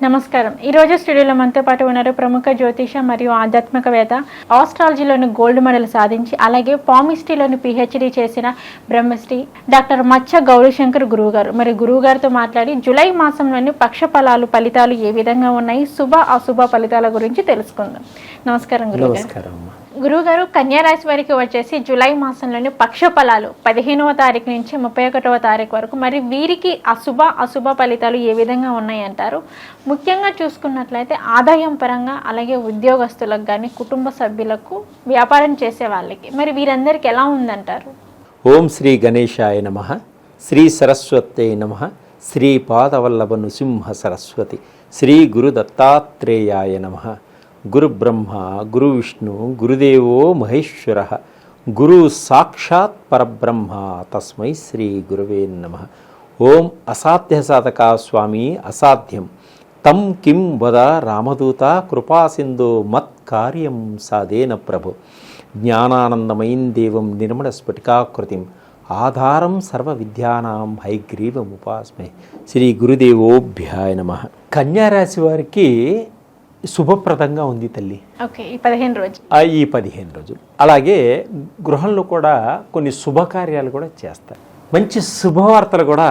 నమస్కారం. ఈరోజు స్టూడియోలో మనతో పాటు ఉన్నారు ప్రముఖ జ్యోతిష మరియు ఆధ్యాత్మికవేత్త, ఆస్ట్రాలజీలోని గోల్డ్ మెడల్ సాధించి అలాగే పామిస్ట్రీలోని పిహెచ్డి చేసిన బ్రహ్మశ్రీ డాక్టర్ మచ్చ గౌరీశంకర్ గురువు గారు. మరి గురువు గారితో మాట్లాడి జూలై మాసంలోని పక్ష ఫలితాలు ఏ విధంగా ఉన్నాయి, శుభ అశుభ ఫలితాల గురించి తెలుసుకుందాం. నమస్కారం గురువు గారు. గురువుగారు, కన్యారాశి వారికి వచ్చేసి జూలై మాసంలోని పక్ష ఫలాలు 15వ తారీఖు నుంచి 31వ తారీఖు వరకు, మరి వీరికి అశుభ ఫలితాలు ఏ విధంగా ఉన్నాయంటారు? ముఖ్యంగా చూసుకున్నట్లయితే ఆదాయం పరంగా, అలాగే ఉద్యోగస్తులకు కానీ, కుటుంబ సభ్యులకు, వ్యాపారం చేసే వాళ్ళకి, మరి వీరందరికీ ఎలా ఉందంటారు? ఓం శ్రీ గణేశాయ నమః, శ్రీ సరస్వత్యై నమః, శ్రీ పాదవల్లభ నృసింహ సరస్వతి, శ్రీ గురు దత్తాత్రేయాయ నమః. గురు బ్రహ్మ గురు విష్ణు గురుదేవో మహేశ్వర, గురు సాక్షాత్ పరబ్రహ్మ, తస్మై శ్రీ గురవే నమః. ఓం అసాధ్య సాధక స్వామి అసాధ్యం తం కిం వద రామదూత, కృపాసింధో మత్ కార్యం సాధేన ప్రభు. జ్ఞానానందమయం దేవం నిర్మల స్ఫటికాకృతిం, ఆధారం సర్వ విద్యానాం హైగ్రీవముపాస్మే. శ్రీ గురుదేవోభ్యాయ నమః. కన్యారాశి వారికి శుభప్రదంగా ఉంది తల్లి. ఓకే, ఈ 15 రోజులు అలాగే గృహంలో కూడా కొన్ని శుభకార్యాలు కూడా చేస్తారు. మంచి శుభవార్తలు కూడా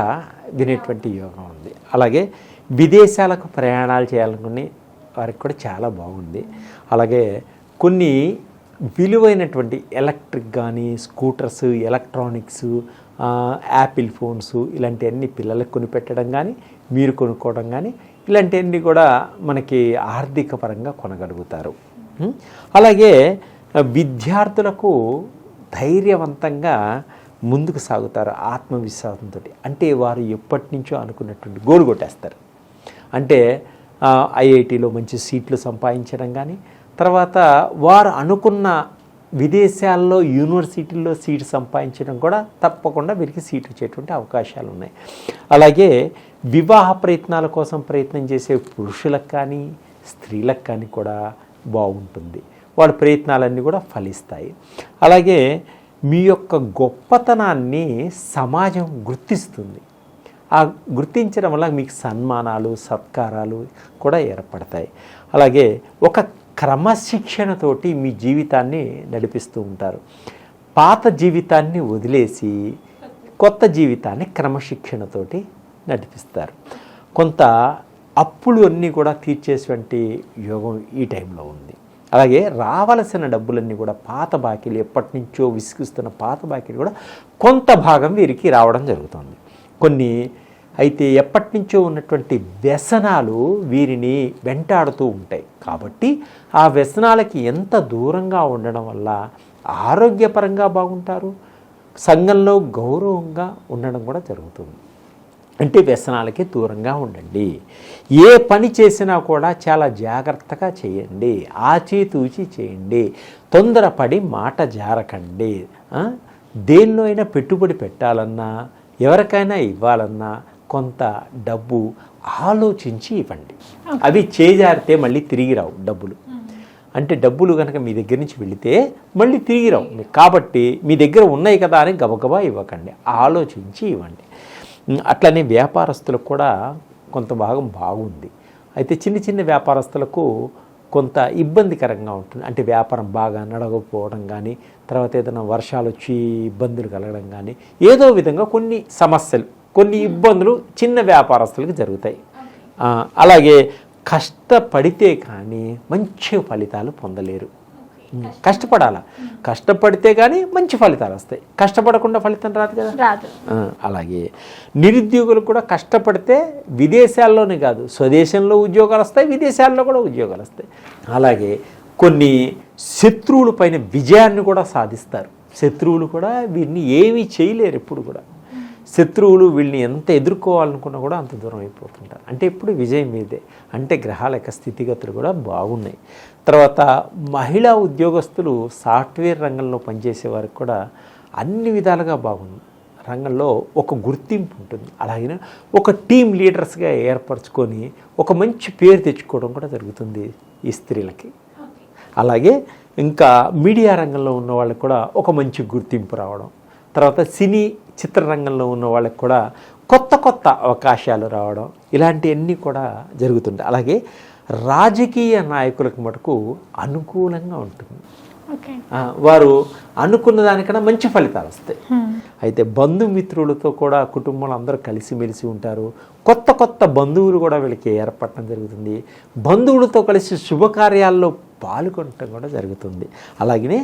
వినేటువంటి యోగం ఉంది. అలాగే విదేశాలకు ప్రయాణాలు చేయాలనుకునే వారికి కూడా చాలా బాగుంది. అలాగే కొన్ని విలువైనటువంటి ఎలక్ట్రిక్ కానీ, స్కూటర్స్, ఎలక్ట్రానిక్స్, యాపిల్ ఫోన్స్ ఇలాంటివన్నీ పిల్లలకు కొనిపెట్టడం కానీ, మీరు కొనుక్కోవడం కానీ, ఇలాంటివన్నీ కూడా మనకి ఆర్థిక పరంగా కొనగలుగుతారు. అలాగే విద్యార్థులకు ధైర్యవంతంగా ముందుకు సాగుతారు ఆత్మవిశ్వాసంతో. అంటే వారు ఎప్పటి నుంచో అనుకున్నటువంటి గోల్ కొట్టేస్తారు. అంటే ఐఐటిలో మంచి సీట్లు సంపాదించడం కానీ, తర్వాత వారు అనుకున్న విదేశాల్లో యూనివర్సిటీల్లో సీటు సంపాదించడం కూడా తప్పకుండా వీరికి సీటు వచ్చేటువంటి అవకాశాలు ఉన్నాయి. అలాగే వివాహ ప్రయత్నాల కోసం ప్రయత్నం చేసే పురుషులకు కానీ, స్త్రీలకు కానీ కూడా బాగుంటుంది. వాళ్ళ ప్రయత్నాలన్నీ కూడా ఫలిస్తాయి. అలాగే మీ యొక్క గొప్పతనాన్ని సమాజం గుర్తిస్తుంది. ఆ గుర్తించడం వల్ల మీకు సన్మానాలు, సత్కారాలు కూడా ఏర్పడతాయి. అలాగే ఒక క్రమశిక్షణతోటి మీ జీవితాన్ని నడిపిస్తూ ఉంటారు. పాత జీవితాన్ని వదిలేసి కొత్త జీవితాన్ని క్రమశిక్షణతోటి నడిపిస్తారు. కొంత అప్పులు అన్నీ కూడా తీర్చేటువంటి యోగం ఈ టైంలో ఉంది. అలాగే రావలసిన డబ్బులన్నీ కూడా పాత బాకీలు, ఎప్పటి నుంచో విసిగిస్తున్న పాత బాకీలు కూడా కొంత భాగం వీరికి రావడం జరుగుతుంది. కొన్ని అయితే ఎప్పటి నుంచో ఉన్నటువంటి వ్యసనాలు వీరిని వెంటాడుతూ ఉంటాయి. కాబట్టి ఆ వ్యసనాలకి ఎంత దూరంగా ఉండడం వల్ల ఆరోగ్యపరంగా బాగుంటారు, సంఘంలో గౌరవంగా ఉండడం కూడా జరుగుతుంది. అంటే వ్యసనాలకి దూరంగా ఉండండి. ఏ పని చేసినా కూడా చాలా జాగ్రత్తగా చేయండి, ఆచితూచి చేయండి, తొందరపడి మాట జారకండి. దేనిలో అయినా పెట్టుబడి పెట్టాలన్నా, ఎవరికైనా ఇవ్వాలన్నా కొంత డబ్బు ఆలోచించి ఇవ్వండి. అవి చేజారితే మళ్ళీ తిరిగి రావు డబ్బులు. అంటే డబ్బులు కనుక మీ దగ్గర నుంచి వెళితే మళ్ళీ తిరిగి రావు. కాబట్టి మీ దగ్గర ఉన్నాయి కదా అని గబగబా ఇవ్వకండి, ఆలోచించి ఇవ్వండి. అట్లనే వ్యాపారస్తులకు కూడా కొంత భాగం బాగుంది. అయితే చిన్న చిన్న వ్యాపారస్తులకు కొంత ఇబ్బందికరంగా ఉంటుంది. అంటే వ్యాపారం బాగా నడవకపోవడం కానీ, తర్వాత ఏదైనా వర్షాలు వచ్చి ఇబ్బందులు కలగడం కానీ, ఏదో విధంగా కొన్ని సమస్యలు, కొన్ని ఇబ్బందులు చిన్న వ్యాపారస్తులకు జరుగుతాయి. అలాగే కష్టపడితే కానీ మంచి ఫలితాలు పొందలేరు. కష్టపడాలా, కష్టపడితే కానీ మంచి ఫలితాలు వస్తాయి. కష్టపడకుండా ఫలితం రాదు కదా. అలాగే నిరుద్యోగులు కూడా కష్టపడితే విదేశాల్లోనే కాదు, స్వదేశంలో ఉద్యోగాలు వస్తాయి, విదేశాల్లో కూడా ఉద్యోగాలు వస్తాయి. అలాగే కొన్ని శత్రువుల పైన విజయాన్ని కూడా సాధిస్తారు. శత్రువులు కూడా వీరిని ఏమీ చేయలేరు. ఎప్పుడు కూడా శత్రువులు వీళ్ళని ఎంత ఎదుర్కోవాలనుకున్నా కూడా అంత దూరం అయిపోతుంటారు. అంటే ఇప్పుడు విజయం మీదే. అంటే గ్రహాల యొక్క స్థితిగతులు కూడా బాగున్నాయి. తర్వాత మహిళా ఉద్యోగస్తులు సాఫ్ట్వేర్ రంగంలో పనిచేసే వారికి కూడా అన్ని విధాలుగా బాగుంది. రంగంలో ఒక గుర్తింపు ఉంటుంది. అలాగే ఒక టీం లీడర్స్గా ఏర్పరచుకొని ఒక మంచి పేరు తెచ్చుకోవడం కూడా జరుగుతుంది ఈ స్త్రీలకి. అలాగే ఇంకా మీడియా రంగంలో ఉన్న వాళ్ళకి కూడా ఒక మంచి గుర్తింపు రావడం, తర్వాత సినీ చిత్రరంగంలో ఉన్న వాళ్ళకి కూడా కొత్త కొత్త అవకాశాలు రావడం ఇలాంటివన్నీ కూడా జరుగుతుంటాయి. అలాగే రాజకీయ నాయకులకు మటుకు అనుకూలంగా ఉంటుంది. ఓకే. వారు అనుకున్న దానికన్నా మంచి ఫలితాలు వస్తాయి. అయితే బంధుమిత్రులతో కూడా కుటుంబంలో అందరూ కలిసిమెలిసి ఉంటారు. కొత్త కొత్త బంధువులు కూడా వీళ్ళకి ఏర్పడటం జరుగుతుంది. బంధువులతో కలిసి శుభకార్యాల్లో పాల్గొనటం కూడా జరుగుతుంది. అలాగనే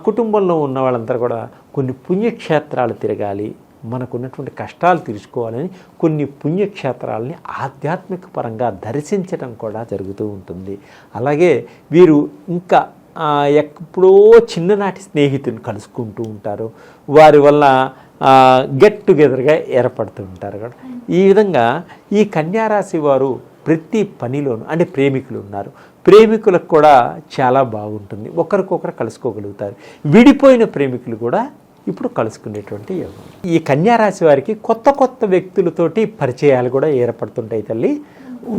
కుటుంబంలో ఉన్న వాళ్ళందరూ కూడా కొన్ని పుణ్యక్షేత్రాలు తిరగాలి, మనకున్నటువంటి కష్టాలు తీర్చుకోవాలని కొన్ని పుణ్యక్షేత్రాలని ఆధ్యాత్మిక పరంగా దర్శించడం కూడా జరుగుతూ ఉంటుంది. అలాగే వీరు ఇంకా ఎప్పుడో చిన్ననాటి స్నేహితులను కలుసుకుంటూ ఉంటారు. వారి వల్ల గెట్ టుగెదర్గా ఏర్పడుతూ ఉంటారు కూడా. ఈ విధంగా ఈ కన్యారాశి వారు ప్రతి పనిలోనూ, అంటే ప్రేమికులు ఉన్నారు, ప్రేమికులకు కూడా చాలా బాగుంటుంది. ఒకరికొకరు కలుసుకోగలుగుతారు. విడిపోయిన ప్రేమికులు కూడా ఇప్పుడు కలుసుకునేటువంటి యోగం. ఈ కన్యారాశి వారికి కొత్త కొత్త వ్యక్తులతోటి పరిచయాలు కూడా ఏర్పడుతుంటాయి తల్లి.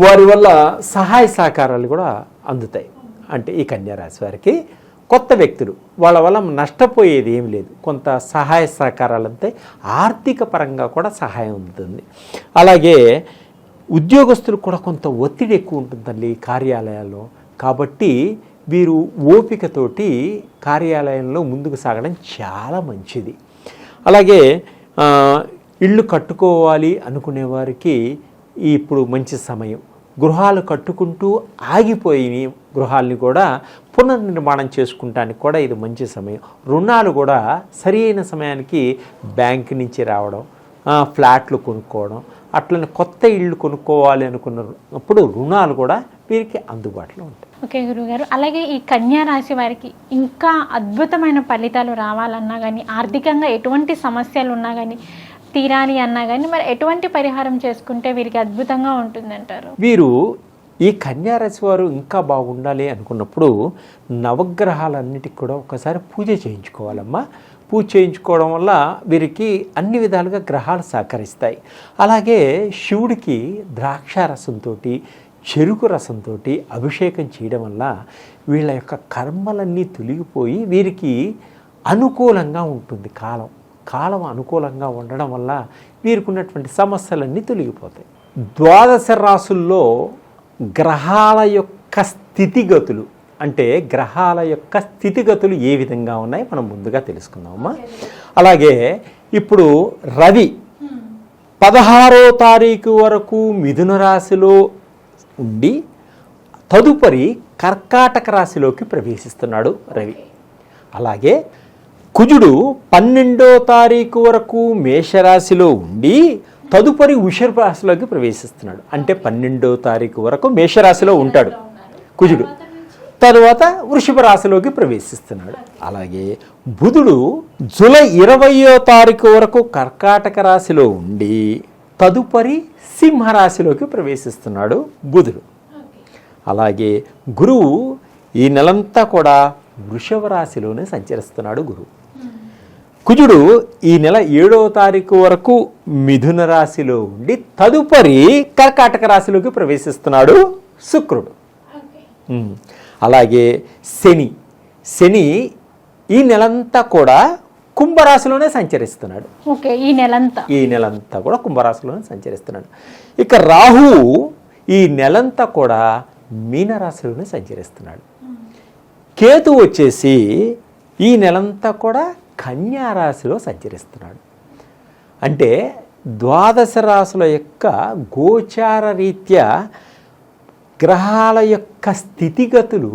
వారి వల్ల సహాయ సహకారాలు కూడా అందుతాయి. అంటే ఈ కన్యారాశి వారికి కొత్త వ్యక్తులు వాళ్ళ వల్ల నష్టపోయేది ఏమి లేదు. కొంత సహాయ సహకారాలంతే, ఆర్థిక పరంగా కూడా సహాయం ఉంటుంది. అలాగే ఉద్యోగస్తులకు కూడా కొంత ఒత్తిడి ఎక్కువ ఉంటుంది తల్లి కార్యాలయాల్లో. కాబట్టి వీరు ఓపికతోటి కార్యాలయంలో ముందుకు సాగడం చాలా మంచిది. అలాగే ఇళ్ళు కట్టుకోవాలి అనుకునే వారికి ఇప్పుడు మంచి సమయం. గృహాలు కట్టుకుంటూ ఆగిపోయిన గృహాలని కూడా పునర్నిర్మాణం చేసుకుంటానికి కూడా ఇది మంచి సమయం. రుణాలు కూడా సరైన సమయానికి బ్యాంకు నుంచి రావడం, ఫ్లాట్లు కొనుక్కోవడం, అట్లనే కొత్త ఇళ్ళు కొనుక్కోవాలి అనుకున్నప్పుడు రుణాలు కూడా వీరికి అందుబాటులో ఉంటాయి. ఓకే గురుగారు, అలాగే ఈ కన్యా రాశి వారికి ఇంకా అద్భుతమైన ఫలితాలు రావాలన్నా కానీ, ఆర్థికంగా ఎటువంటి సమస్యలు ఉన్నా కానీ తీరాలి అన్నా కానీ మరి ఎటువంటి పరిహారం చేసుకుంటే వీరికి అద్భుతంగా ఉంటుందంటారు? వీరు ఈ కన్యారాశి వారు ఇంకా బాగుండాలి అనుకున్నప్పుడు నవగ్రహాలన్నిటికి కూడా ఒకసారి పూజ చేయించుకోవాలమ్మా. పూజ చేయించుకోవడం వల్ల వీరికి అన్ని విధాలుగా గ్రహాలు సహకరిస్తాయి. అలాగే శివుడికి ద్రాక్షారసంతో, చెరుకు రసంతో అభిషేకం చేయడం వల్ల వీళ్ళ యొక్క కర్మలన్నీ తొలగిపోయి వీరికి అనుకూలంగా ఉంటుంది. కాలం అనుకూలంగా ఉండడం వల్ల వీరికి ఉన్నటువంటి సమస్యలన్నీ తొలగిపోతాయి. ద్వాదశ రాసుల్లో గ్రహాల యొక్క స్థితిగతులు, అంటే గ్రహాల యొక్క స్థితిగతులు ఏ విధంగా ఉన్నాయి మనం ముందుగా తెలుసుకుందామమ్మా. అలాగే ఇప్పుడు రవి 16వ తారీఖు వరకు మిథున రాశిలో ఉండి తదుపరి కర్కాటక రాశిలోకి ప్రవేశిస్తున్నాడు రవి. అలాగే కుజుడు 12వ తారీఖు వరకు మేషరాశిలో ఉండి తదుపరి వృషభ రాశిలోకి ప్రవేశిస్తున్నాడు. అంటే 12వ తారీఖు వరకు మేషరాశిలో ఉంటాడు కుజుడు, తరువాత వృషభ రాశిలోకి ప్రవేశిస్తున్నాడు. అలాగే బుధుడు జూలై 20వ తారీఖు వరకు కర్కాటక రాశిలో ఉండి తదుపరి సింహరాశిలోకి ప్రవేశిస్తున్నాడు బుధుడు. అలాగే గురువు ఈ నెలంతా కూడా వృషభ రాశిలోనే సంచరిస్తున్నాడు గురువు. కుజుడు ఈ నెల 7వ తారీఖు వరకు మిథున రాశిలో ఉండి తదుపరి కర్కాటక రాశిలోకి ప్రవేశిస్తున్నాడు శుక్రుడు. అలాగే శని ఈ నెలంతా కూడా కుంభరాశిలోనే సంచరిస్తున్నాడు. ఓకే, ఈ నెలంతా కూడా కుంభరాశిలోనే సంచరిస్తున్నాడు. ఇక రాహువు ఈ నెలంతా కూడా మీనరాశిలోనే సంచరిస్తున్నాడు. కేతు వచ్చేసి ఈ నెలంతా కూడా కన్యా రాశిలో సంచరిస్తున్నాడు. అంటే ద్వాదశ రాశుల యొక్క గోచార రీత్యా గ్రహాల యొక్క స్థితిగతులు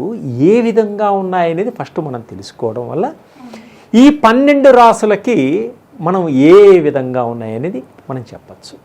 ఏ విధంగా ఉన్నాయనేది ఫస్ట్ మనం తెలుసుకోవడం వల్ల ఈ 12 రాశులకి మనం ఏ విధంగా ఉన్నాయనేది మనం చెప్పచ్చు.